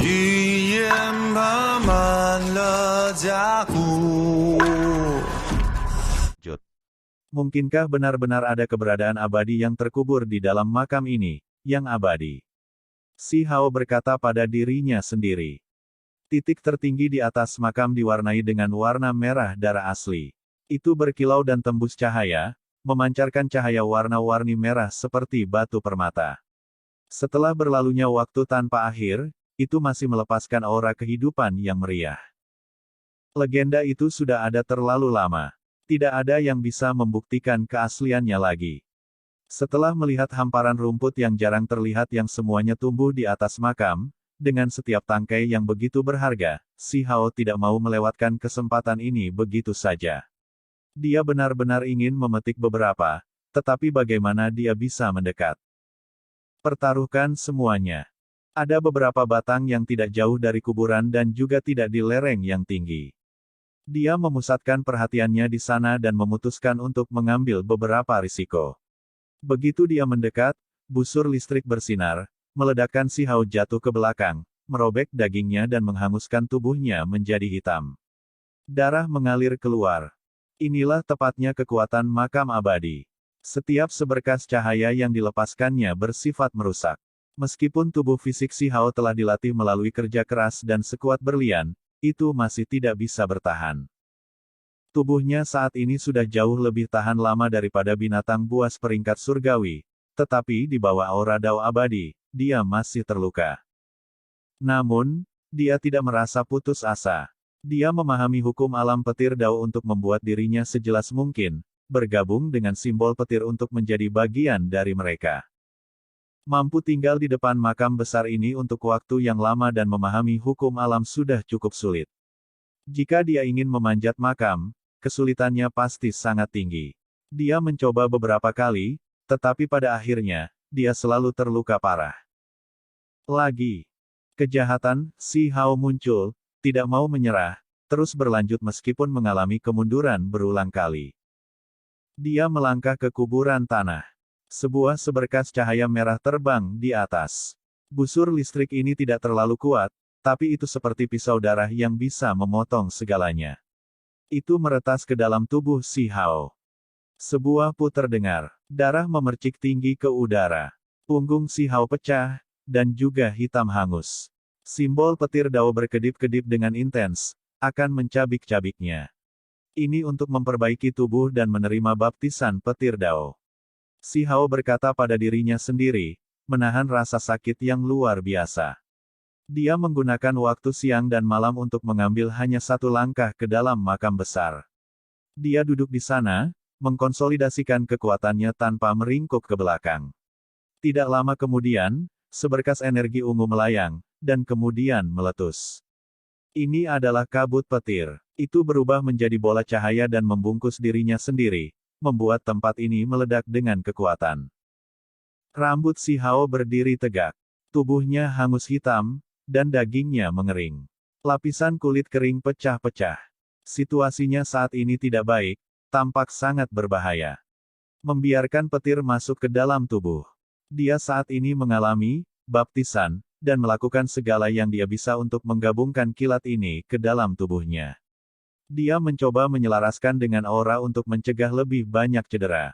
语言爬满了甲骨。 Mungkinkah benar-benar ada keberadaan abadi yang terkubur di dalam makam ini, yang abadi? Si Hao berkata pada dirinya sendiri. Titik tertinggi di atas makam diwarnai dengan warna merah darah asli. Itu berkilau dan tembus cahaya, memancarkan cahaya warna-warni merah seperti batu permata. Setelah berlalunya waktu tanpa akhir, itu masih melepaskan aura kehidupan yang meriah. Legenda itu sudah ada terlalu lama. Tidak ada yang bisa membuktikan keasliannya lagi. Setelah melihat hamparan rumput yang jarang terlihat yang semuanya tumbuh di atas makam, dengan setiap tangkai yang begitu berharga, si Hao tidak mau melewatkan kesempatan ini begitu saja. Dia benar-benar ingin memetik beberapa, tetapi bagaimana dia bisa mendekat? Pertaruhkan semuanya. Ada beberapa batang yang tidak jauh dari kuburan dan juga tidak di lereng yang tinggi. Dia memusatkan perhatiannya di sana dan memutuskan untuk mengambil beberapa risiko. Begitu dia mendekat, busur listrik bersinar, meledakkan si Hao jatuh ke belakang, merobek dagingnya dan menghanguskan tubuhnya menjadi hitam. Darah mengalir keluar. Inilah tepatnya kekuatan makam abadi. Setiap seberkas cahaya yang dilepaskannya bersifat merusak. Meskipun tubuh fisik si Hao telah dilatih melalui kerja keras dan sekuat berlian, itu masih tidak bisa bertahan. Tubuhnya saat ini sudah jauh lebih tahan lama daripada binatang buas peringkat surgawi, tetapi di bawah aura Dao abadi, dia masih terluka. Namun, dia tidak merasa putus asa. Dia memahami hukum alam petir Dao untuk membuat dirinya sejelas mungkin, bergabung dengan simbol petir untuk menjadi bagian dari mereka. Mampu tinggal di depan makam besar ini untuk waktu yang lama dan memahami hukum alam sudah cukup sulit. Jika dia ingin memanjat makam, kesulitannya pasti sangat tinggi. Dia mencoba beberapa kali, tetapi pada akhirnya, dia selalu terluka parah. Lagi. Kejahatan, si Hao muncul, tidak mau menyerah, terus berlanjut meskipun mengalami kemunduran berulang kali. Dia melangkah ke kuburan tanah. Sebuah seberkas cahaya merah terbang di atas. Busur listrik ini tidak terlalu kuat, tapi itu seperti pisau darah yang bisa memotong segalanya. Itu meretas ke dalam tubuh si Hao. Sebuah puter dengar. Darah memercik tinggi ke udara. Punggung si Hao pecah, dan juga hitam hangus. Simbol petir Dao berkedip-kedip dengan intens, akan mencabik-cabiknya. Ini untuk memperbaiki tubuh dan menerima baptisan petir Dao. Si Hao berkata pada dirinya sendiri, menahan rasa sakit yang luar biasa. Dia menggunakan waktu siang dan malam untuk mengambil hanya satu langkah ke dalam makam besar. Dia duduk di sana, mengkonsolidasikan kekuatannya tanpa meringkuk ke belakang. Tidak lama kemudian, seberkas energi ungu melayang, dan kemudian meletus. Ini adalah kabut petir. Itu berubah menjadi bola cahaya dan membungkus dirinya sendiri, membuat tempat ini meledak dengan kekuatan. Rambut si Hao berdiri tegak. Tubuhnya hangus hitam, dan dagingnya mengering. Lapisan kulit kering pecah-pecah. Situasinya saat ini tidak baik, tampak sangat berbahaya. Membiarkan petir masuk ke dalam tubuh. Dia saat ini mengalami baptisan, dan melakukan segala yang dia bisa untuk menggabungkan kilat ini ke dalam tubuhnya. Dia mencoba menyelaraskan dengan aura untuk mencegah lebih banyak cedera.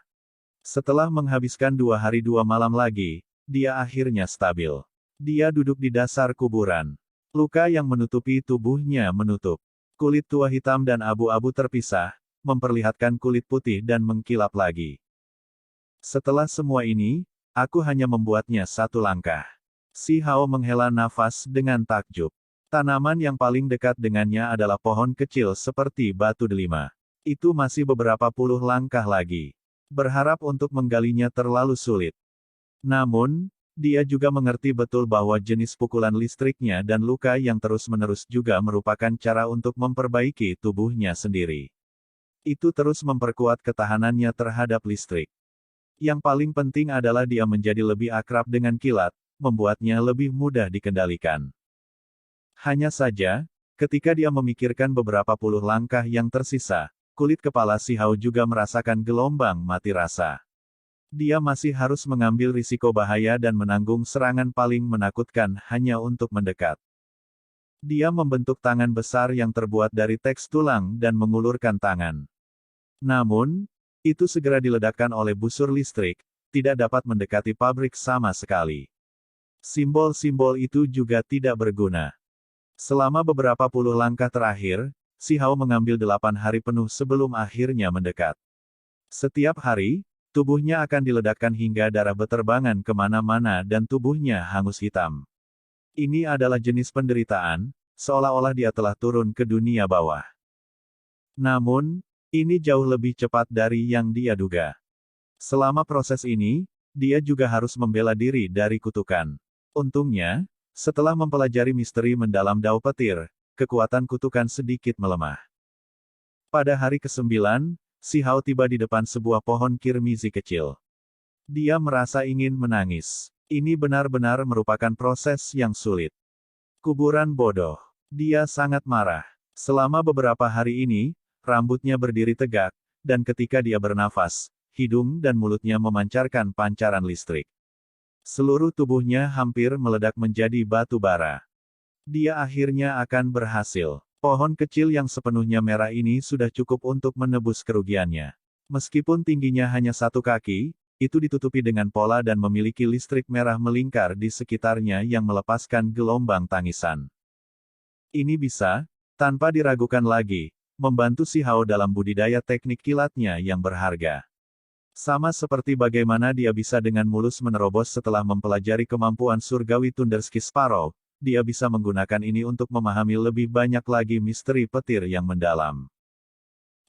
Setelah menghabiskan 2 hari 2 malam lagi, dia akhirnya stabil. Dia duduk di dasar kuburan. Luka yang menutupi tubuhnya menutup. Kulit tua hitam dan abu-abu terpisah, memperlihatkan kulit putih dan mengkilap lagi. Setelah semua ini, aku hanya membuatnya satu langkah. Si Hao menghela nafas dengan takjub. Tanaman yang paling dekat dengannya adalah pohon kecil seperti batu delima. Itu masih beberapa puluh langkah lagi. Berharap untuk menggalinya terlalu sulit. Namun, dia juga mengerti betul bahwa jenis pukulan listriknya dan luka yang terus-menerus juga merupakan cara untuk memperbaiki tubuhnya sendiri. Itu terus memperkuat ketahanannya terhadap listrik. Yang paling penting adalah dia menjadi lebih akrab dengan kilat, membuatnya lebih mudah dikendalikan. Hanya saja, ketika dia memikirkan beberapa puluh langkah yang tersisa, kulit kepala si Hao juga merasakan gelombang mati rasa. Dia masih harus mengambil risiko bahaya dan menanggung serangan paling menakutkan hanya untuk mendekat. Dia membentuk tangan besar yang terbuat dari teks tulang dan mengulurkan tangan. Namun, itu segera diledakkan oleh busur listrik, tidak dapat mendekati pabrik sama sekali. Simbol-simbol itu juga tidak berguna. Selama beberapa puluh langkah terakhir, Si Hao mengambil 8 hari penuh sebelum akhirnya mendekat. Setiap hari, tubuhnya akan diledakkan hingga darah beterbangan kemana-mana dan tubuhnya hangus hitam. Ini adalah jenis penderitaan, seolah-olah dia telah turun ke dunia bawah. Namun, ini jauh lebih cepat dari yang dia duga. Selama proses ini, dia juga harus membela diri dari kutukan. Untungnya, setelah mempelajari misteri mendalam Dao Petir, kekuatan kutukan sedikit melemah. Pada hari ke-9, Si Hao tiba di depan sebuah pohon kirmizi kecil. Dia merasa ingin menangis. Ini benar-benar merupakan proses yang sulit. Kuburan bodoh. Dia sangat marah. Selama beberapa hari ini, rambutnya berdiri tegak, dan ketika dia bernafas, hidung dan mulutnya memancarkan pancaran listrik. Seluruh tubuhnya hampir meledak menjadi batu bara. Dia akhirnya akan berhasil. Pohon kecil yang sepenuhnya merah ini sudah cukup untuk menebus kerugiannya. Meskipun tingginya hanya 1 kaki, itu ditutupi dengan pola dan memiliki listrik merah melingkar di sekitarnya yang melepaskan gelombang tangisan. Ini bisa, tanpa diragukan lagi, membantu Si Hao dalam budidaya teknik kilatnya yang berharga. Sama seperti bagaimana dia bisa dengan mulus menerobos setelah mempelajari kemampuan surgawi Thunderski Sparrow, dia bisa menggunakan ini untuk memahami lebih banyak lagi misteri petir yang mendalam.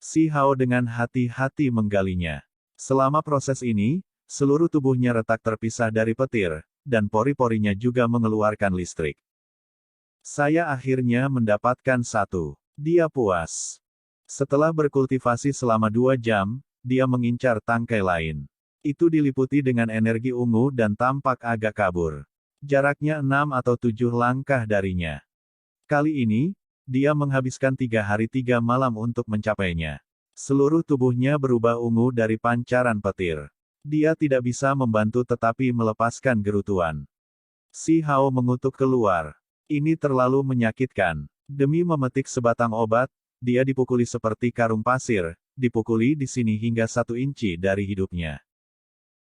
Si Hao dengan hati-hati menggalinya. Selama proses ini, seluruh tubuhnya retak terpisah dari petir, dan pori-porinya juga mengeluarkan listrik. Saya akhirnya mendapatkan satu. Dia puas. Setelah berkultivasi selama 2 jam, dia mengincar tangkai lain. Itu diliputi dengan energi ungu dan tampak agak kabur. Jaraknya 6 atau 7 langkah darinya. Kali ini, dia menghabiskan 3 hari 3 malam untuk mencapainya. Seluruh tubuhnya berubah ungu dari pancaran petir. Dia tidak bisa membantu tetapi melepaskan gerutuan. Si Hao mengutuk keluar. Ini terlalu menyakitkan. Demi memetik sebatang obat, dia dipukuli seperti karung pasir, dipukuli di sini hingga 1 inci dari hidupnya.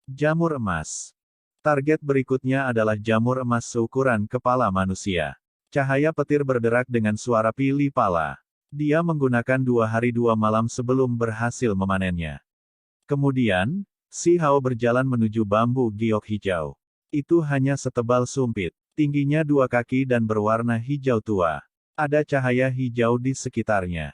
Jamur emas. Target berikutnya adalah jamur emas seukuran kepala manusia. Cahaya petir berderak dengan suara pilih pala. Dia menggunakan 2 hari 2 malam sebelum berhasil memanennya. Kemudian, Si Hao berjalan menuju bambu giok hijau. Itu hanya setebal sumpit, tingginya 2 kaki dan berwarna hijau tua. Ada cahaya hijau di sekitarnya.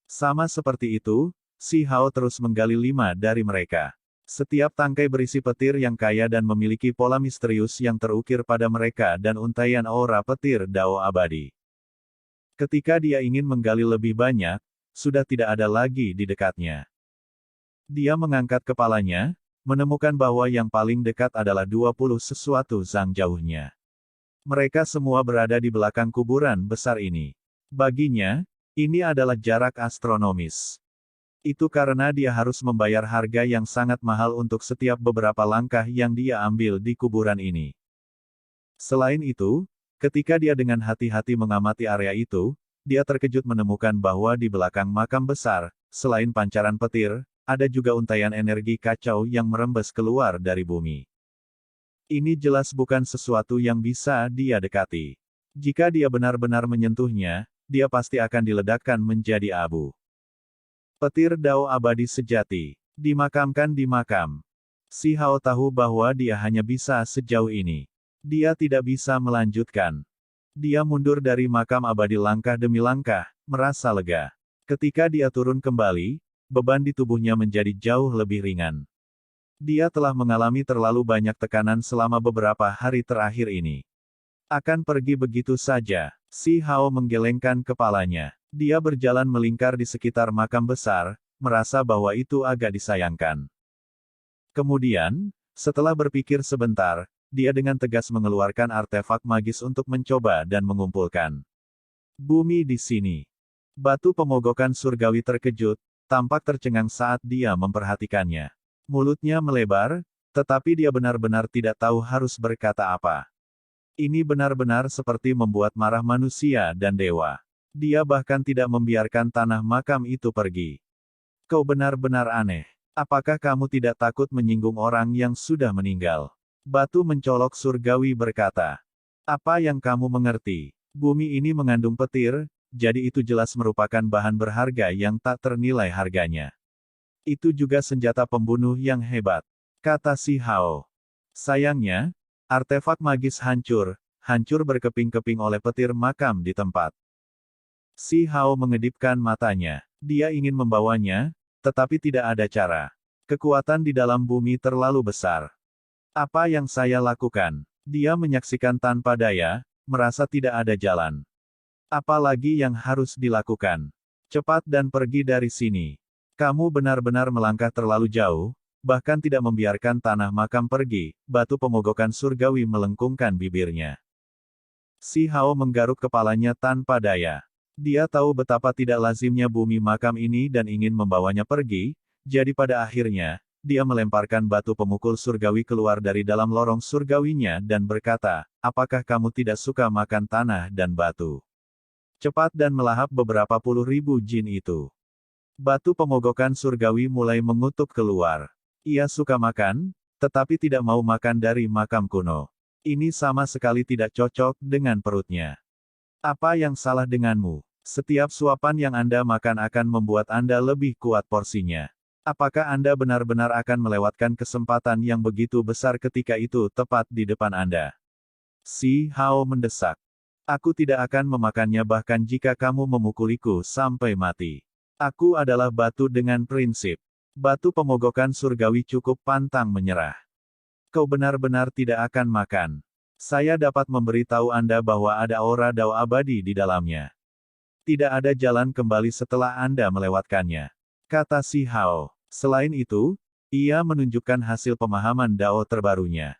Sama seperti itu, Si Hao terus menggali 5 dari mereka. Setiap tangkai berisi petir yang kaya dan memiliki pola misterius yang terukir pada mereka dan untaian aura petir Dao abadi. Ketika dia ingin menggali lebih banyak, sudah tidak ada lagi di dekatnya. Dia mengangkat kepalanya, menemukan bahwa yang paling dekat adalah 20 sesuatu zang jauhnya. Mereka semua berada di belakang kuburan besar ini. Baginya, ini adalah jarak astronomis. Itu karena dia harus membayar harga yang sangat mahal untuk setiap beberapa langkah yang dia ambil di kuburan ini. Selain itu, ketika dia dengan hati-hati mengamati area itu, dia terkejut menemukan bahwa di belakang makam besar, selain pancaran petir, ada juga untaian energi kacau yang merembes keluar dari bumi. Ini jelas bukan sesuatu yang bisa dia dekati. Jika dia benar-benar menyentuhnya, dia pasti akan diledakkan menjadi abu. Petir Dao abadi sejati. Dimakamkan di makam. Si Hao tahu bahwa dia hanya bisa sejauh ini. Dia tidak bisa melanjutkan. Dia mundur dari makam abadi langkah demi langkah, merasa lega. Ketika dia turun kembali, beban di tubuhnya menjadi jauh lebih ringan. Dia telah mengalami terlalu banyak tekanan selama beberapa hari terakhir ini. Akan pergi begitu saja. Si Hao menggelengkan kepalanya. Dia berjalan melingkar di sekitar makam besar, merasa bahwa itu agak disayangkan. Kemudian, setelah berpikir sebentar, dia dengan tegas mengeluarkan artefak magis untuk mencoba dan mengumpulkan bumi di sini. Batu pemogokan surgawi terkejut, tampak tercengang saat dia memperhatikannya. Mulutnya melebar, tetapi dia benar-benar tidak tahu harus berkata apa. Ini benar-benar seperti membuat marah manusia dan dewa. Dia bahkan tidak membiarkan tanah makam itu pergi. Kau benar-benar aneh. Apakah kamu tidak takut menyinggung orang yang sudah meninggal? Batu mencolok surgawi berkata. Apa yang kamu mengerti? Bumi ini mengandung petir, jadi itu jelas merupakan bahan berharga yang tak ternilai harganya. Itu juga senjata pembunuh yang hebat, kata si Hao. Sayangnya, artefak magis hancur berkeping-keping oleh petir makam di tempat. Si Hao mengedipkan matanya. Dia ingin membawanya, tetapi tidak ada cara. Kekuatan di dalam bumi terlalu besar. Apa yang saya lakukan? Dia menyaksikan tanpa daya, merasa tidak ada jalan. Apalagi yang harus dilakukan? Cepat dan pergi dari sini. Kamu benar-benar melangkah terlalu jauh, bahkan tidak membiarkan tanah makam pergi. Batu pemogokan surgawi melengkungkan bibirnya. Si Hao menggaruk kepalanya tanpa daya. Dia tahu betapa tidak lazimnya bumi makam ini dan ingin membawanya pergi, jadi pada akhirnya, dia melemparkan batu pemukul surgawi keluar dari dalam lorong surgawinya dan berkata, apakah kamu tidak suka makan tanah dan batu? Cepat dan melahap beberapa puluh ribu jin itu. Batu pemogokan surgawi mulai mengutuk keluar. Ia suka makan, tetapi tidak mau makan dari makam kuno. Ini sama sekali tidak cocok dengan perutnya. Apa yang salah denganmu? Setiap suapan yang Anda makan akan membuat Anda lebih kuat porsinya. Apakah Anda benar-benar akan melewatkan kesempatan yang begitu besar ketika itu tepat di depan Anda? Si Hao mendesak. Aku tidak akan memakannya bahkan jika kamu memukuliku sampai mati. Aku adalah batu dengan prinsip. Batu pemogokan surgawi cukup pantang menyerah. Kau benar-benar tidak akan makan. Saya dapat memberitahu Anda bahwa ada aura Dao abadi di dalamnya. Tidak ada jalan kembali setelah Anda melewatkannya, kata si Hao. Selain itu, ia menunjukkan hasil pemahaman Dao terbarunya.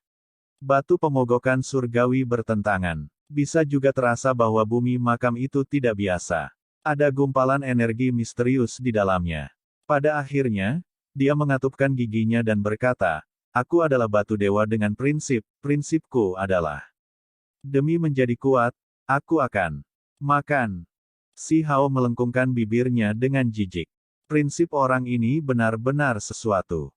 Batu pemogokan surgawi bertentangan. Bisa juga terasa bahwa bumi makam itu tidak biasa. Ada gumpalan energi misterius di dalamnya. Pada akhirnya, dia mengatupkan giginya dan berkata, aku adalah batu dewa dengan prinsip, prinsipku adalah. Demi menjadi kuat, aku akan makan. Si Hao melengkungkan bibirnya dengan jijik. Prinsip orang ini benar-benar sesuatu.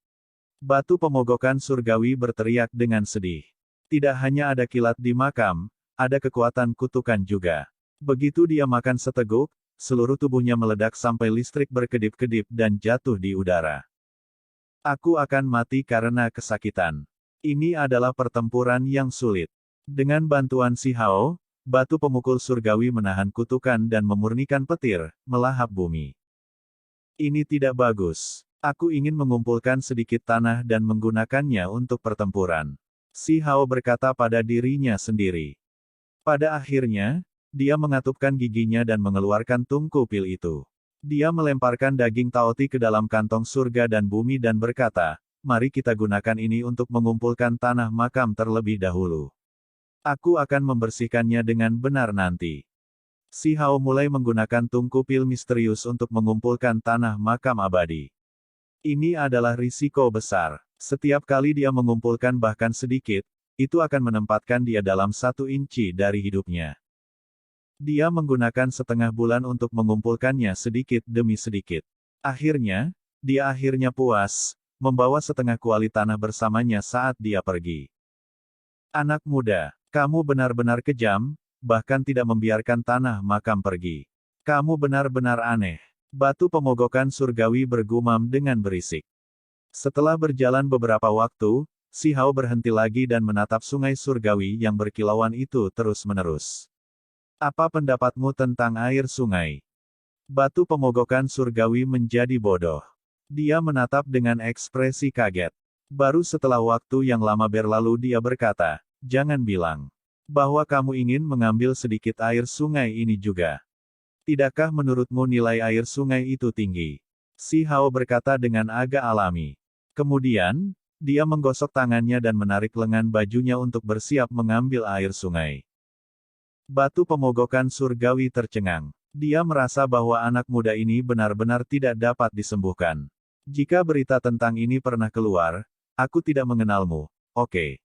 Batu pemogokan surgawi berteriak dengan sedih. Tidak hanya ada kilat di makam, ada kekuatan kutukan juga. Begitu dia makan seteguk, seluruh tubuhnya meledak sampai listrik berkedip-kedip dan jatuh di udara. Aku akan mati karena kesakitan. Ini adalah pertempuran yang sulit. Dengan bantuan si Hao, batu pemukul surgawi menahan kutukan dan memurnikan petir, melahap bumi. Ini tidak bagus. Aku ingin mengumpulkan sedikit tanah dan menggunakannya untuk pertempuran. Si Hao berkata pada dirinya sendiri. Pada akhirnya, dia mengatupkan giginya dan mengeluarkan tungku pil itu. Dia melemparkan daging taoti ke dalam kantong surga dan bumi dan berkata, mari kita gunakan ini untuk mengumpulkan tanah makam terlebih dahulu. Aku akan membersihkannya dengan benar nanti. Si Hao mulai menggunakan tungku pil misterius untuk mengumpulkan tanah makam abadi. Ini adalah risiko besar. Setiap kali dia mengumpulkan bahkan sedikit, itu akan menempatkan dia dalam 1 inci dari hidupnya. Dia menggunakan setengah bulan untuk mengumpulkannya sedikit demi sedikit. Akhirnya, dia akhirnya puas, membawa setengah kuali tanah bersamanya saat dia pergi. Anak muda, kamu benar-benar kejam, bahkan tidak membiarkan tanah makam pergi. Kamu benar-benar aneh. Batu pemogokan surgawi bergumam dengan berisik. Setelah berjalan beberapa waktu, si Hao berhenti lagi dan menatap sungai surgawi yang berkilauan itu terus-menerus. Apa pendapatmu tentang air sungai? Batu pemogokan surgawi menjadi bodoh. Dia menatap dengan ekspresi kaget. Baru setelah waktu yang lama berlalu dia berkata, jangan bilang bahwa kamu ingin mengambil sedikit air sungai ini juga. Tidakkah menurutmu nilai air sungai itu tinggi? Si Hao berkata dengan agak alami. Kemudian, dia menggosok tangannya dan menarik lengan bajunya untuk bersiap mengambil air sungai. Batu pemogokan surgawi tercengang. Dia merasa bahwa anak muda ini benar-benar tidak dapat disembuhkan. Jika berita tentang ini pernah keluar, aku tidak mengenalmu. Oke.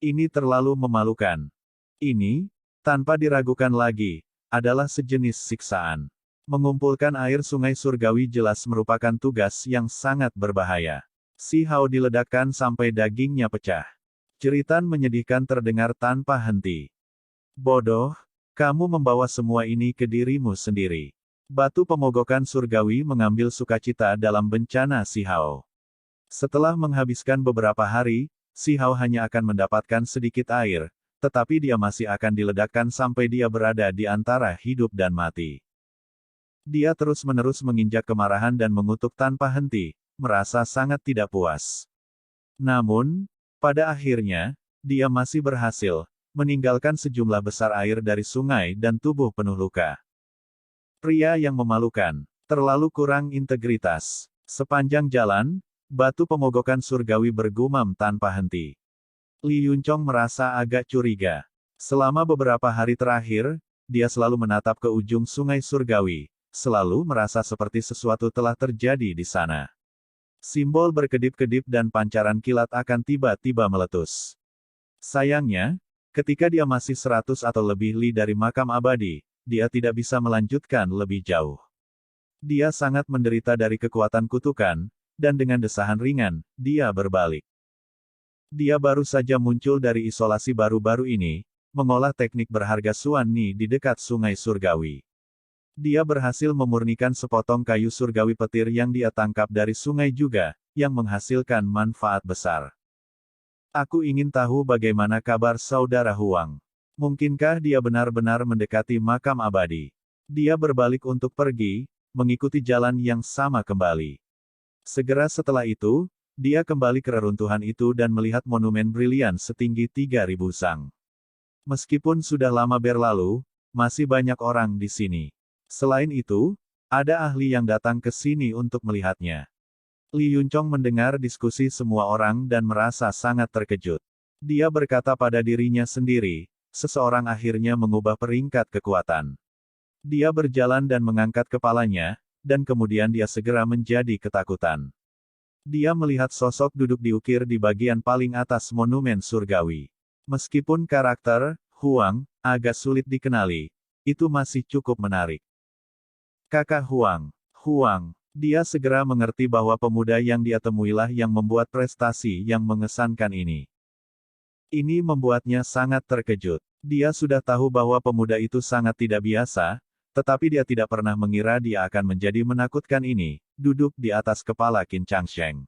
Ini terlalu memalukan. Ini, tanpa diragukan lagi, adalah sejenis siksaan. Mengumpulkan air sungai surgawi jelas merupakan tugas yang sangat berbahaya. Si Hao diledakkan sampai dagingnya pecah. Jeritan menyedihkan terdengar tanpa henti. Bodoh, kamu membawa semua ini ke dirimu sendiri. Batu pemogokan surgawi mengambil sukacita dalam bencana Si Hao. Setelah menghabiskan beberapa hari, Si Hao hanya akan mendapatkan sedikit air, tetapi dia masih akan diledakkan sampai dia berada di antara hidup dan mati. Dia terus-menerus menginjak kemarahan dan mengutuk tanpa henti, merasa sangat tidak puas. Namun, pada akhirnya, dia masih berhasil meninggalkan sejumlah besar air dari sungai dan tubuh penuh luka. Pria yang memalukan, terlalu kurang integritas. Sepanjang jalan, batu pemogokan surgawi bergumam tanpa henti. Li Yunchong merasa agak curiga. Selama beberapa hari terakhir, dia selalu menatap ke ujung sungai surgawi, selalu merasa seperti sesuatu telah terjadi di sana. Simbol berkedip-kedip dan pancaran kilat akan tiba-tiba meletus. Sayangnya, ketika dia masih 100 atau lebih li dari makam abadi, dia tidak bisa melanjutkan lebih jauh. Dia sangat menderita dari kekuatan kutukan, dan dengan desahan ringan, dia berbalik. Dia baru saja muncul dari isolasi baru-baru ini, mengolah teknik berharga Suan Ni di dekat sungai surgawi. Dia berhasil memurnikan sepotong kayu surgawi petir yang dia tangkap dari sungai juga, yang menghasilkan manfaat besar. Aku ingin tahu bagaimana kabar saudara Huang. Mungkinkah dia benar-benar mendekati makam abadi? Dia berbalik untuk pergi, mengikuti jalan yang sama kembali. Segera setelah itu, dia kembali ke reruntuhan itu dan melihat monumen brilian setinggi 3.000 sang. Meskipun sudah lama berlalu, masih banyak orang di sini. Selain itu, ada ahli yang datang ke sini untuk melihatnya. Li Yunchong mendengar diskusi semua orang dan merasa sangat terkejut. Dia berkata pada dirinya sendiri, seseorang akhirnya mengubah peringkat kekuatan. Dia berjalan dan mengangkat kepalanya, dan kemudian dia segera menjadi ketakutan. Dia melihat sosok duduk diukir di bagian paling atas monumen surgawi. Meskipun karakter Huang agak sulit dikenali, itu masih cukup menarik. Kakak Huang. Dia segera mengerti bahwa pemuda yang dia temuilah yang membuat prestasi yang mengesankan ini. Ini membuatnya sangat terkejut. Dia sudah tahu bahwa pemuda itu sangat tidak biasa, tetapi dia tidak pernah mengira dia akan menjadi menakutkan ini, duduk di atas kepala Qin Changsheng.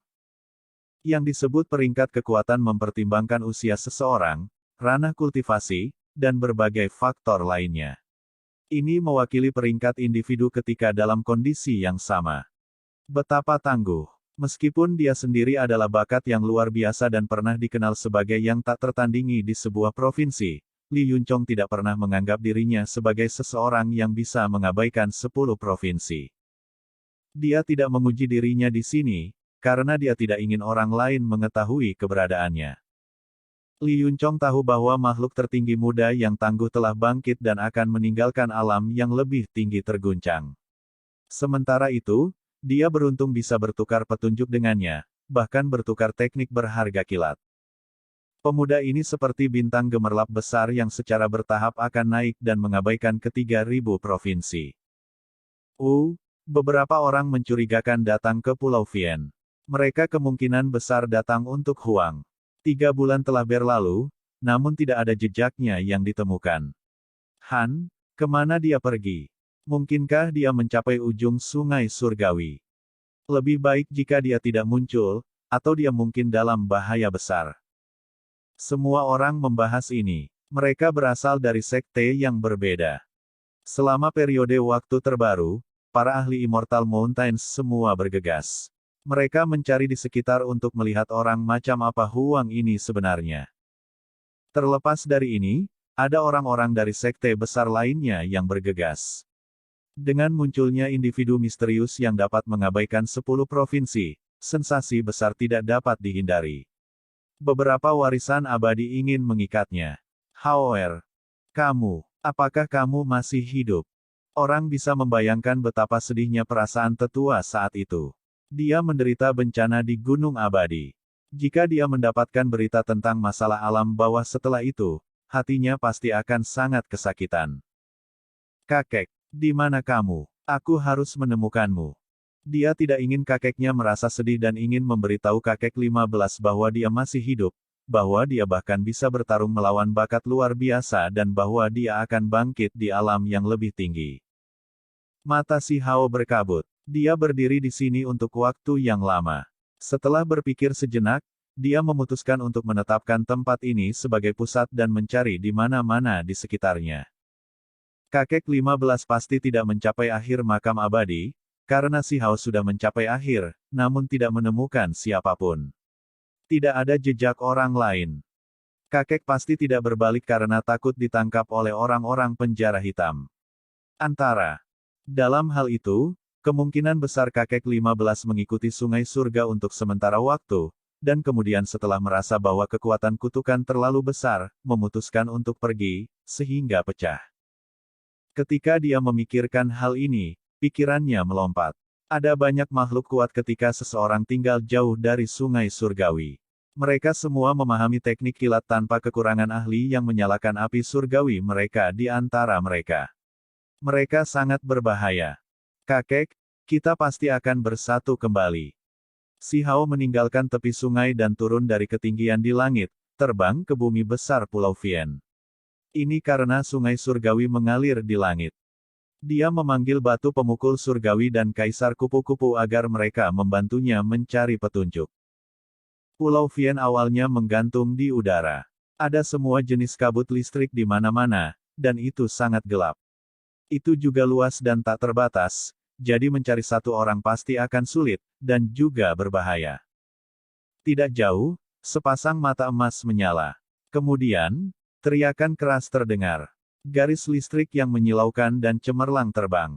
Yang disebut peringkat kekuatan mempertimbangkan usia seseorang, ranah kultivasi, dan berbagai faktor lainnya. Ini mewakili peringkat individu ketika dalam kondisi yang sama. Betapa tangguh. Meskipun dia sendiri adalah bakat yang luar biasa dan pernah dikenal sebagai yang tak tertandingi di sebuah provinsi, Li Yunchong tidak pernah menganggap dirinya sebagai seseorang yang bisa mengabaikan 10 provinsi. Dia tidak menguji dirinya di sini, karena dia tidak ingin orang lain mengetahui keberadaannya. Li Yunchong tahu bahwa makhluk tertinggi muda yang tangguh telah bangkit dan akan meninggalkan alam yang lebih tinggi terguncang. Sementara itu, dia beruntung bisa bertukar petunjuk dengannya, bahkan bertukar teknik berharga kilat. Pemuda ini seperti bintang gemerlap besar yang secara bertahap akan naik dan mengabaikan ke-3.000 provinsi. Beberapa orang mencurigakan datang ke Pulau Vien. Mereka kemungkinan besar datang untuk Huang. 3 bulan telah berlalu, namun tidak ada jejaknya yang ditemukan. Han, kemana dia pergi? Mungkinkah dia mencapai ujung sungai surgawi? Lebih baik jika dia tidak muncul, atau dia mungkin dalam bahaya besar. Semua orang membahas ini. Mereka berasal dari sekte yang berbeda. Selama periode waktu terbaru, para ahli Immortal Mountains semua bergegas. Mereka mencari di sekitar untuk melihat orang macam apa Huang ini sebenarnya. Terlepas dari ini, ada orang-orang dari sekte besar lainnya yang bergegas. Dengan munculnya individu misterius yang dapat mengabaikan 10 provinsi, sensasi besar tidak dapat dihindari. Beberapa warisan abadi ingin mengikatnya. However, apakah kamu masih hidup? Orang bisa membayangkan betapa sedihnya perasaan tetua saat itu. Dia menderita bencana di Gunung Abadi. Jika dia mendapatkan berita tentang masalah alam bawah setelah itu, hatinya pasti akan sangat kesakitan. Kakek, di mana kamu? Aku harus menemukanmu. Dia tidak ingin kakeknya merasa sedih dan ingin memberitahu kakek 15 bahwa dia masih hidup, bahwa dia bahkan bisa bertarung melawan bakat luar biasa dan bahwa dia akan bangkit di alam yang lebih tinggi. Mata si Hao berkabut. Dia berdiri di sini untuk waktu yang lama. Setelah berpikir sejenak, dia memutuskan untuk menetapkan tempat ini sebagai pusat dan mencari di mana-mana di sekitarnya. Kakek 15 pasti tidak mencapai akhir makam abadi, karena si Hao sudah mencapai akhir, namun tidak menemukan siapapun. Tidak ada jejak orang lain. Kakek pasti tidak berbalik karena takut ditangkap oleh orang-orang penjara hitam. Dalam hal itu, kemungkinan besar kakek 15 mengikuti sungai surga untuk sementara waktu, dan kemudian setelah merasa bahwa kekuatan kutukan terlalu besar, memutuskan untuk pergi, sehingga pecah. Ketika dia memikirkan hal ini, pikirannya melompat. Ada banyak makhluk kuat ketika seseorang tinggal jauh dari sungai surgawi. Mereka semua memahami teknik kilat tanpa kekurangan ahli yang menyalakan api surgawi mereka di antara mereka. Mereka sangat berbahaya. Kakek, kita pasti akan bersatu kembali. Si Hao meninggalkan tepi sungai dan turun dari ketinggian di langit, terbang ke bumi besar Pulau Vien. Ini karena sungai surgawi mengalir di langit. Dia memanggil batu pemukul surgawi dan kaisar kupu-kupu agar mereka membantunya mencari petunjuk. Pulau Vien awalnya menggantung di udara. Ada semua jenis kabut listrik di mana-mana, dan itu sangat gelap. Itu juga luas dan tak terbatas, jadi mencari satu orang pasti akan sulit, dan juga berbahaya. Tidak jauh, sepasang mata emas menyala. Kemudian, teriakan keras terdengar. Garis listrik yang menyilaukan dan cemerlang terbang.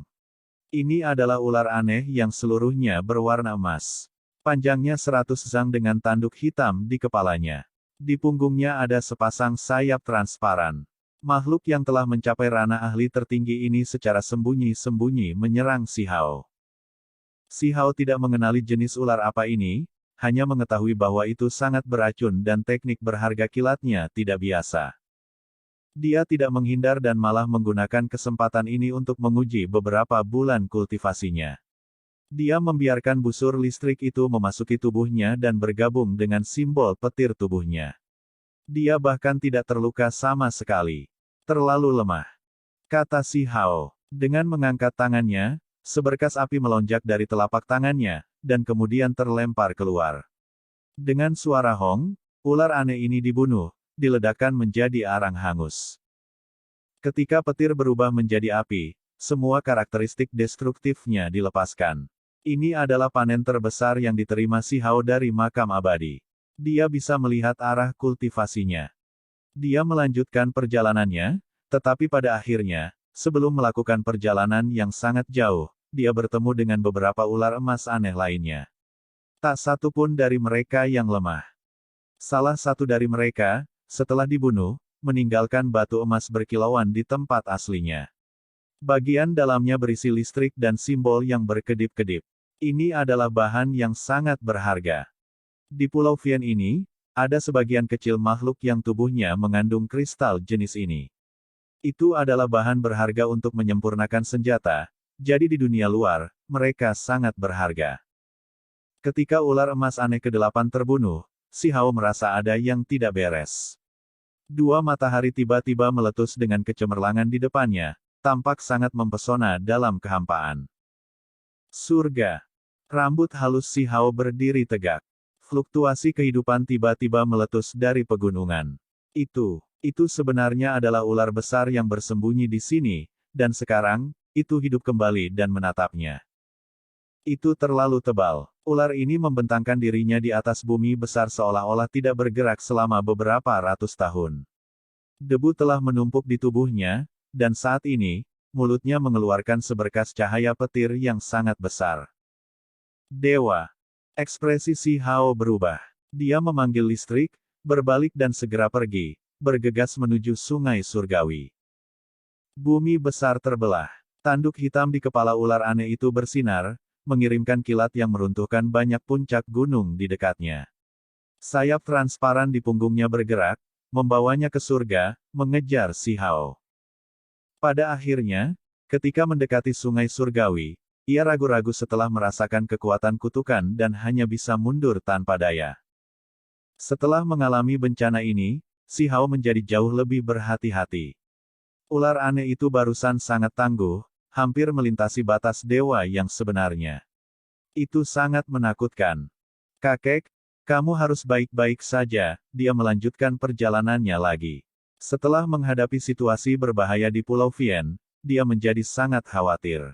Ini adalah ular aneh yang seluruhnya berwarna emas. Panjangnya 100 zang dengan tanduk hitam di kepalanya. Di punggungnya ada sepasang sayap transparan. Makhluk yang telah mencapai ranah ahli tertinggi ini secara sembunyi-sembunyi menyerang si Hao. Si Hao tidak mengenali jenis ular apa ini, hanya mengetahui bahwa itu sangat beracun dan teknik berharga kilatnya tidak biasa. Dia tidak menghindar dan malah menggunakan kesempatan ini untuk menguji beberapa bulan kultivasinya. Dia membiarkan busur listrik itu memasuki tubuhnya dan bergabung dengan simbol petir tubuhnya. Dia bahkan tidak terluka sama sekali. Terlalu lemah, kata si Hao. Dengan mengangkat tangannya, seberkas api melonjak dari telapak tangannya, dan kemudian terlempar keluar. Dengan suara hong, ular aneh ini dibunuh, diledakkan menjadi arang hangus. Ketika petir berubah menjadi api, semua karakteristik destruktifnya dilepaskan. Ini adalah panen terbesar yang diterima si Hao dari makam abadi. Dia bisa melihat arah kultivasinya. Dia melanjutkan perjalanannya, tetapi pada akhirnya, sebelum melakukan perjalanan yang sangat jauh, dia bertemu dengan beberapa ular emas aneh lainnya. Tak satu pun dari mereka yang lemah. Salah satu dari mereka, setelah dibunuh, meninggalkan batu emas berkilauan di tempat aslinya. Bagian dalamnya berisi listrik dan simbol yang berkedip-kedip. Ini adalah bahan yang sangat berharga. Di Pulau Vien ini, ada sebagian kecil makhluk yang tubuhnya mengandung kristal jenis ini. Itu adalah bahan berharga untuk menyempurnakan senjata, jadi di dunia luar, mereka sangat berharga. Ketika ular emas aneh ke-8 terbunuh, si Hao merasa ada yang tidak beres. Dua matahari tiba-tiba meletus dengan kecemerlangan di depannya, tampak sangat mempesona dalam kehampaan. Surga. Rambut halus si Hao berdiri tegak. Fluktuasi kehidupan tiba-tiba meletus dari pegunungan. Itu sebenarnya adalah ular besar yang bersembunyi di sini, dan sekarang, itu hidup kembali dan menatapnya. Itu terlalu tebal. Ular ini membentangkan dirinya di atas bumi besar seolah-olah tidak bergerak selama beberapa ratus tahun. Debu telah menumpuk di tubuhnya, dan saat ini, mulutnya mengeluarkan seberkas cahaya petir yang sangat besar. Dewa. Ekspresi si Hao berubah. Dia memanggil listrik, berbalik dan segera pergi, bergegas menuju sungai surgawi. Bumi besar terbelah. Tanduk hitam di kepala ular aneh itu bersinar, mengirimkan kilat yang meruntuhkan banyak puncak gunung di dekatnya. Sayap transparan di punggungnya bergerak, membawanya ke surga, mengejar si Hao. Pada akhirnya, ketika mendekati sungai surgawi, ia ragu-ragu setelah merasakan kekuatan kutukan dan hanya bisa mundur tanpa daya. Setelah mengalami bencana ini, si Hao menjadi jauh lebih berhati-hati. Ular aneh itu barusan sangat tangguh, hampir melintasi batas dewa yang sebenarnya. Itu sangat menakutkan. Kakek, kamu harus baik-baik saja, dia melanjutkan perjalanannya lagi. Setelah menghadapi situasi berbahaya di Pulau Vien, dia menjadi sangat khawatir.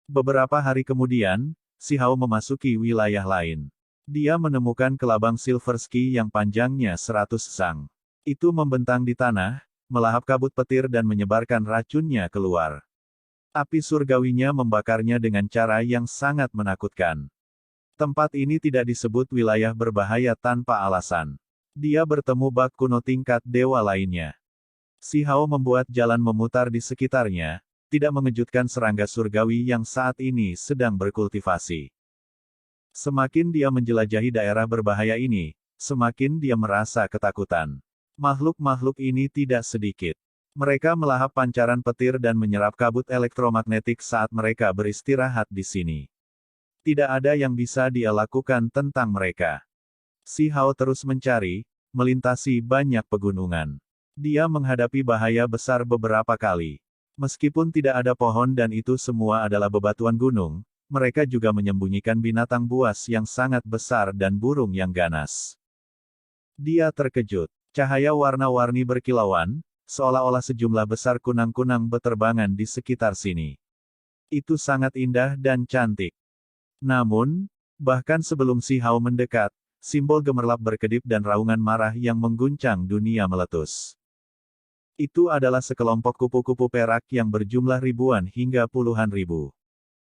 Beberapa hari kemudian, si Hao memasuki wilayah lain. Dia menemukan kelabang Silversky yang panjangnya 100 sang. Itu membentang di tanah, melahap kabut petir dan menyebarkan racunnya keluar. Api surgawinya membakarnya dengan cara yang sangat menakutkan. Tempat ini tidak disebut wilayah berbahaya tanpa alasan. Dia bertemu bak kuno tingkat dewa lainnya. Si Hao membuat jalan memutar di sekitarnya, tidak mengejutkan serangga surgawi yang saat ini sedang berkultivasi. Semakin dia menjelajahi daerah berbahaya ini, semakin dia merasa ketakutan. Makhluk-makhluk ini tidak sedikit. Mereka melahap pancaran petir dan menyerap kabut elektromagnetik saat mereka beristirahat di sini. Tidak ada yang bisa dia lakukan tentang mereka. Si Hao terus mencari, melintasi banyak pegunungan. Dia menghadapi bahaya besar beberapa kali. Meskipun tidak ada pohon dan itu semua adalah bebatuan gunung, mereka juga menyembunyikan binatang buas yang sangat besar dan burung yang ganas. Dia terkejut. Cahaya warna-warni berkilauan, seolah-olah sejumlah besar kunang-kunang beterbangan di sekitar sini. Itu sangat indah dan cantik. Namun, bahkan sebelum si Hao mendekat, simbol gemerlap berkedip dan raungan marah yang mengguncang dunia meletus. Itu adalah sekelompok kupu-kupu perak yang berjumlah ribuan hingga puluhan ribu.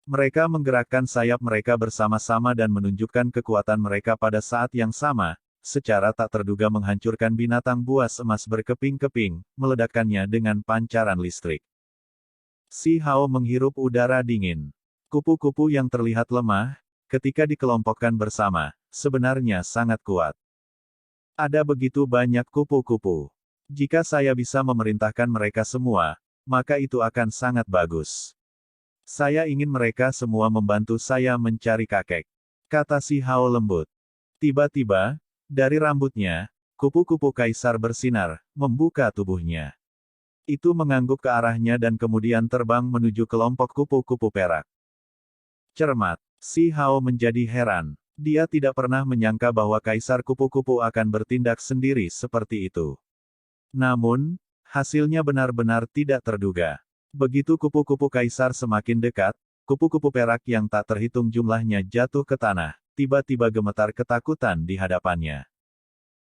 Mereka menggerakkan sayap mereka bersama-sama dan menunjukkan kekuatan mereka pada saat yang sama, secara tak terduga menghancurkan binatang buas emas berkeping-keping, meledakkannya dengan pancaran listrik. Si Hao menghirup udara dingin. Kupu-kupu yang terlihat lemah, ketika dikelompokkan bersama, sebenarnya sangat kuat. Ada begitu banyak kupu-kupu. Jika saya bisa memerintahkan mereka semua, maka itu akan sangat bagus. Saya ingin mereka semua membantu saya mencari kakek, kata si Hao lembut. Tiba-tiba, dari rambutnya, kupu-kupu kaisar bersinar, membuka tubuhnya. Itu mengangguk ke arahnya dan kemudian terbang menuju kelompok kupu-kupu perak. Cermat, si Hao menjadi heran. Dia tidak pernah menyangka bahwa kaisar kupu-kupu akan bertindak sendiri seperti itu. Namun, hasilnya benar-benar tidak terduga. Begitu kupu-kupu kaisar semakin dekat, kupu-kupu perak yang tak terhitung jumlahnya jatuh ke tanah, tiba-tiba gemetar ketakutan di hadapannya.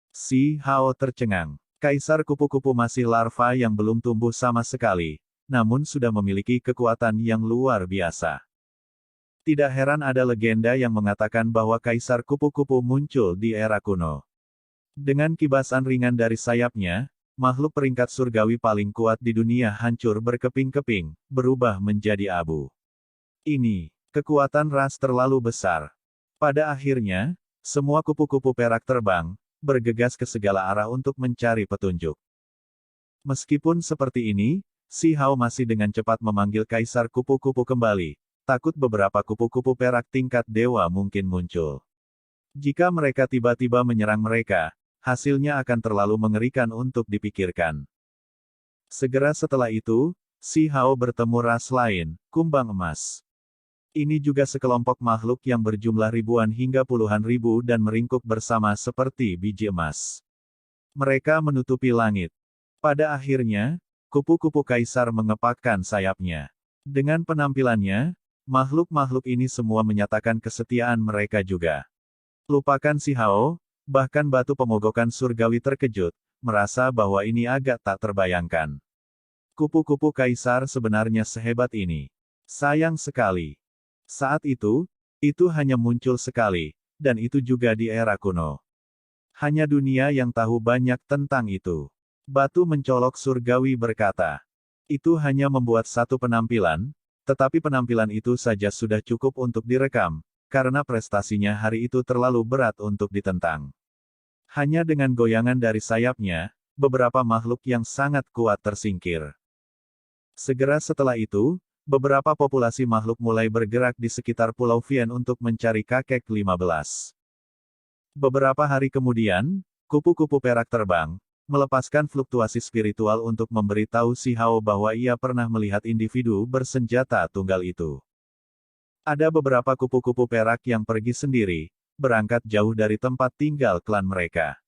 Si Hao tercengang. Kaisar kupu-kupu masih larva yang belum tumbuh sama sekali, namun sudah memiliki kekuatan yang luar biasa. Tidak heran ada legenda yang mengatakan bahwa kaisar kupu-kupu muncul di era kuno. Dengan kibasan ringan dari sayapnya, makhluk peringkat surgawi paling kuat di dunia hancur berkeping-keping, berubah menjadi abu. Ini, kekuatan ras terlalu besar. Pada akhirnya, semua kupu-kupu perak terbang, bergegas ke segala arah untuk mencari petunjuk. Meskipun seperti ini, si Hao masih dengan cepat memanggil kaisar kupu-kupu kembali, takut beberapa kupu-kupu perak tingkat dewa mungkin muncul. Jika mereka tiba-tiba menyerang mereka, hasilnya akan terlalu mengerikan untuk dipikirkan. Segera setelah itu, si Hao bertemu ras lain, kumbang emas. Ini juga sekelompok makhluk yang berjumlah ribuan hingga puluhan ribu dan meringkuk bersama seperti biji emas. Mereka menutupi langit. Pada akhirnya, kupu-kupu kaisar mengepakkan sayapnya. Dengan penampilannya, makhluk-makhluk ini semua menyatakan kesetiaan mereka juga. Lupakan si Hao, bahkan batu pemogokan surgawi terkejut, merasa bahwa ini agak tak terbayangkan. Kupu-kupu kaisar sebenarnya sehebat ini. Sayang sekali. Saat itu hanya muncul sekali, dan itu juga di era kuno. Hanya dunia yang tahu banyak tentang itu. Batu mencolok surgawi berkata. Itu hanya membuat satu penampilan, tetapi penampilan itu saja sudah cukup untuk direkam, karena prestasinya hari itu terlalu berat untuk ditentang. Hanya dengan goyangan dari sayapnya, beberapa makhluk yang sangat kuat tersingkir. Segera setelah itu, beberapa populasi makhluk mulai bergerak di sekitar Pulau Vian untuk mencari kakek 15. Beberapa hari kemudian, kupu-kupu perak terbang, melepaskan fluktuasi spiritual untuk memberitahu Si Hao bahwa ia pernah melihat individu bersenjata tunggal itu. Ada beberapa kupu-kupu perak yang pergi sendiri, berangkat jauh dari tempat tinggal klan mereka.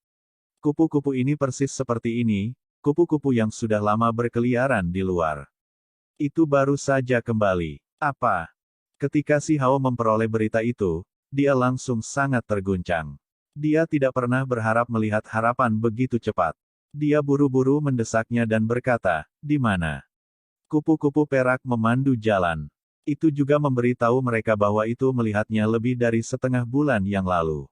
Kupu-kupu ini persis seperti ini, kupu-kupu yang sudah lama berkeliaran di luar. Itu baru saja kembali. Apa? Ketika Si Hao memperoleh berita itu, dia langsung sangat terguncang. Dia tidak pernah berharap melihat harapan begitu cepat. Dia buru-buru mendesaknya dan berkata, "Di mana?" Kupu-kupu perak memandu jalan. Itu juga memberitahu mereka bahwa itu melihatnya lebih dari setengah bulan yang lalu.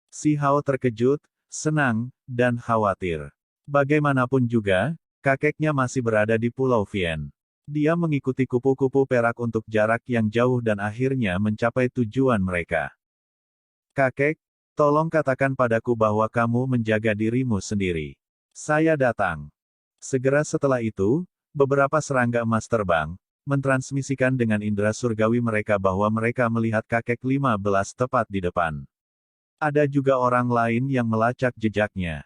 Si Hao terkejut, senang, dan khawatir. Bagaimanapun juga, kakeknya masih berada di Pulau Vian. Dia mengikuti kupu-kupu perak untuk jarak yang jauh dan akhirnya mencapai tujuan mereka. "Kakek, tolong katakan padaku bahwa kamu menjaga dirimu sendiri. Saya datang." Segera setelah itu, beberapa serangga emas terbang, mentransmisikan dengan indera surgawi mereka bahwa mereka melihat kakek 15 tepat di depan. Ada juga orang lain yang melacak jejaknya.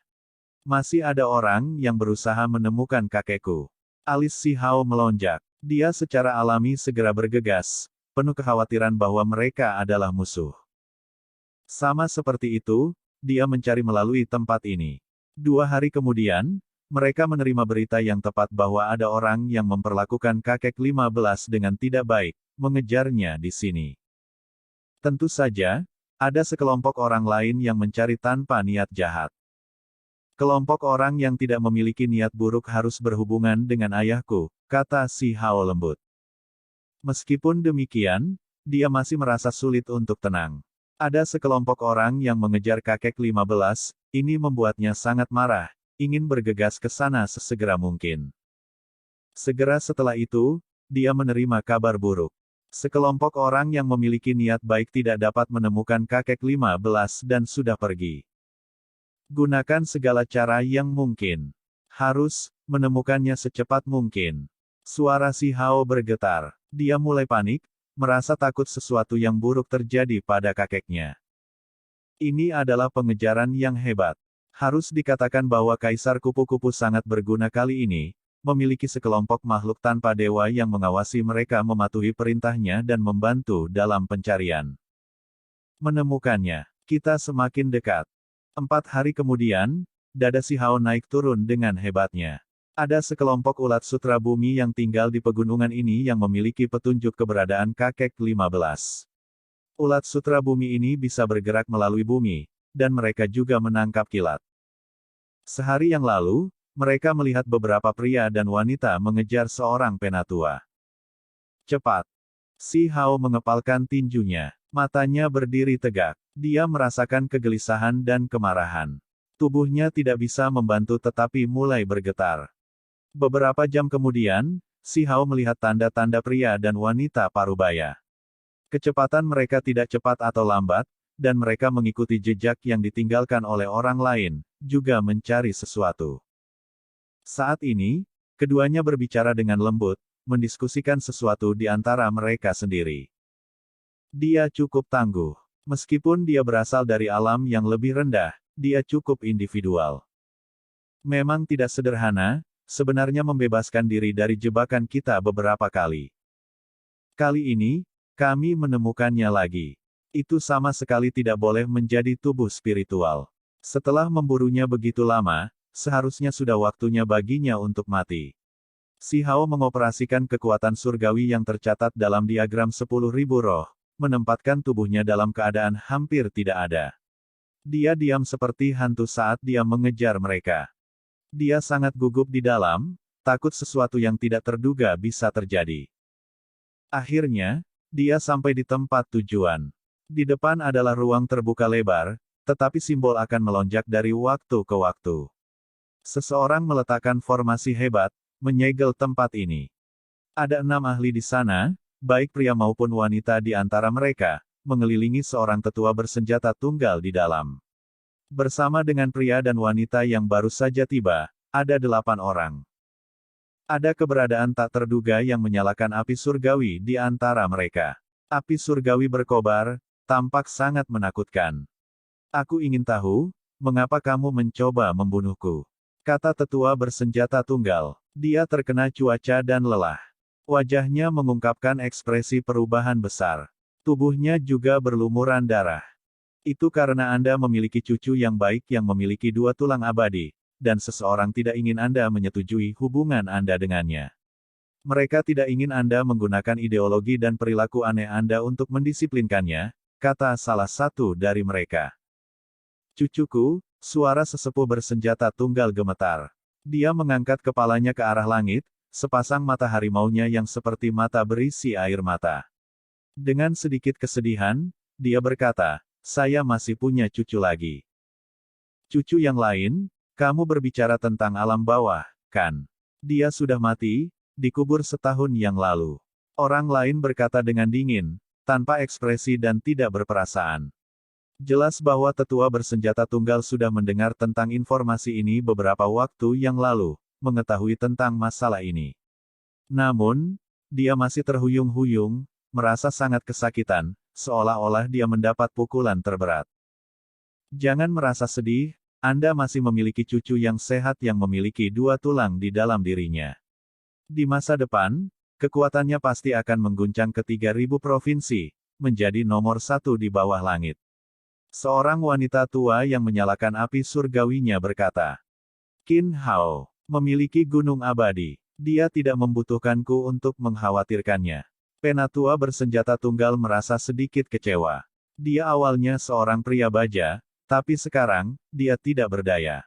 Masih ada orang yang berusaha menemukan kakekku. Alis Si Hao melonjak. Dia secara alami segera bergegas, penuh kekhawatiran bahwa mereka adalah musuh. Sama seperti itu, dia mencari melalui tempat ini. 2 hari kemudian, mereka menerima berita yang tepat bahwa ada orang yang memperlakukan kakek 15 dengan tidak baik, mengejarnya di sini. Tentu saja, ada sekelompok orang lain yang mencari tanpa niat jahat. "Kelompok orang yang tidak memiliki niat buruk harus berhubungan dengan ayahku," kata Si Hao lembut. Meskipun demikian, dia masih merasa sulit untuk tenang. Ada sekelompok orang yang mengejar kakek 15, ini membuatnya sangat marah, ingin bergegas ke sana sesegera mungkin. Segera setelah itu, dia menerima kabar buruk. Sekelompok orang yang memiliki niat baik tidak dapat menemukan kakek 15 dan sudah pergi. Gunakan segala cara yang mungkin. Harus menemukannya secepat mungkin. Suara Si Hao bergetar. Dia mulai panik, merasa takut sesuatu yang buruk terjadi pada kakeknya. Ini adalah pengejaran yang hebat. Harus dikatakan bahwa Kaisar Kupu-Kupu sangat berguna kali ini, memiliki sekelompok makhluk tanpa dewa yang mengawasi mereka mematuhi perintahnya dan membantu dalam pencarian. Menemukannya, kita semakin dekat. 4 hari kemudian, dada Si Hao naik turun dengan hebatnya. Ada sekelompok ulat sutra bumi yang tinggal di pegunungan ini yang memiliki petunjuk keberadaan kakek 15. Ulat sutra bumi ini bisa bergerak melalui bumi, dan mereka juga menangkap kilat. Sehari yang lalu, mereka melihat beberapa pria dan wanita mengejar seorang penatua. Cepat! Si Hao mengepalkan tinjunya. Matanya berdiri tegak. Dia merasakan kegelisahan dan kemarahan. Tubuhnya tidak bisa membantu tetapi mulai bergetar. Beberapa jam kemudian, Si Hao melihat tanda-tanda pria dan wanita parubaya. Kecepatan mereka tidak cepat atau lambat, dan mereka mengikuti jejak yang ditinggalkan oleh orang lain, juga mencari sesuatu. Saat ini, keduanya berbicara dengan lembut, mendiskusikan sesuatu di antara mereka sendiri. Dia cukup tangguh. Meskipun dia berasal dari alam yang lebih rendah, dia cukup individual. Memang tidak sederhana, sebenarnya membebaskan diri dari jebakan kita beberapa kali. Kali ini, kami menemukannya lagi. Itu sama sekali tidak boleh menjadi tubuh spiritual. Setelah memburunya begitu lama, seharusnya sudah waktunya baginya untuk mati. Si Hao mengoperasikan kekuatan surgawi yang tercatat dalam diagram 10.000 roh, menempatkan tubuhnya dalam keadaan hampir tidak ada. Dia diam seperti hantu saat dia mengejar mereka. Dia sangat gugup di dalam, takut sesuatu yang tidak terduga bisa terjadi. Akhirnya, dia sampai di tempat tujuan. Di depan adalah ruang terbuka lebar, tetapi simbol akan melonjak dari waktu ke waktu. Seseorang meletakkan formasi hebat, menyegel tempat ini. Ada 6 ahli di sana, baik pria maupun wanita di antara mereka, mengelilingi seorang tetua bersenjata tunggal di dalam. Bersama dengan pria dan wanita yang baru saja tiba, ada 8 orang. Ada keberadaan tak terduga yang menyalakan api surgawi di antara mereka. Api surgawi berkobar, tampak sangat menakutkan. Aku ingin tahu, mengapa kamu mencoba membunuhku? Kata tetua bersenjata tunggal. Dia terkena cuaca dan lelah. Wajahnya mengungkapkan ekspresi perubahan besar. Tubuhnya juga berlumuran darah. Itu karena Anda memiliki cucu yang baik yang memiliki 2 tulang abadi, dan seseorang tidak ingin Anda menyetujui hubungan Anda dengannya. Mereka tidak ingin Anda menggunakan ideologi dan perilaku aneh Anda untuk mendisiplinkannya, kata salah satu dari mereka. Cucuku, suara sesepuh bersenjata tunggal gemetar. Dia mengangkat kepalanya ke arah langit, sepasang mata harimaunya yang seperti mata berisi air mata. Dengan sedikit kesedihan, dia berkata, saya masih punya cucu lagi. Cucu yang lain, kamu berbicara tentang alam bawah, kan? Dia sudah mati, dikubur setahun yang lalu. Orang lain berkata dengan dingin, tanpa ekspresi dan tidak berperasaan. Jelas bahwa tetua bersenjata tunggal sudah mendengar tentang informasi ini beberapa waktu yang lalu, mengetahui tentang masalah ini. Namun, dia masih terhuyung-huyung, merasa sangat kesakitan, seolah-olah dia mendapat pukulan terberat. Jangan merasa sedih, Anda masih memiliki cucu yang sehat yang memiliki 2 tulang di dalam dirinya. Di masa depan, kekuatannya pasti akan mengguncang ke 3.000 provinsi, menjadi nomor 1 di bawah langit. Seorang wanita tua yang menyalakan api surgawinya berkata, Qin Hao memiliki gunung abadi. Dia tidak membutuhkanku untuk mengkhawatirkannya. Penatua bersenjata tunggal merasa sedikit kecewa. Dia awalnya seorang pria baja, tapi sekarang, dia tidak berdaya.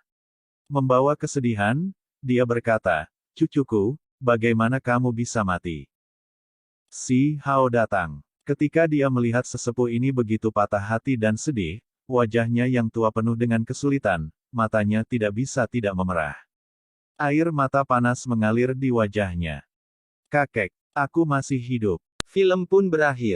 Membawa kesedihan, dia berkata, cucuku, bagaimana kamu bisa mati? Si Hao datang. Ketika dia melihat sesepuh ini begitu patah hati dan sedih, wajahnya yang tua penuh dengan kesulitan, matanya tidak bisa tidak memerah. Air mata panas mengalir di wajahnya. Kakek, aku masih hidup. Film pun berakhir.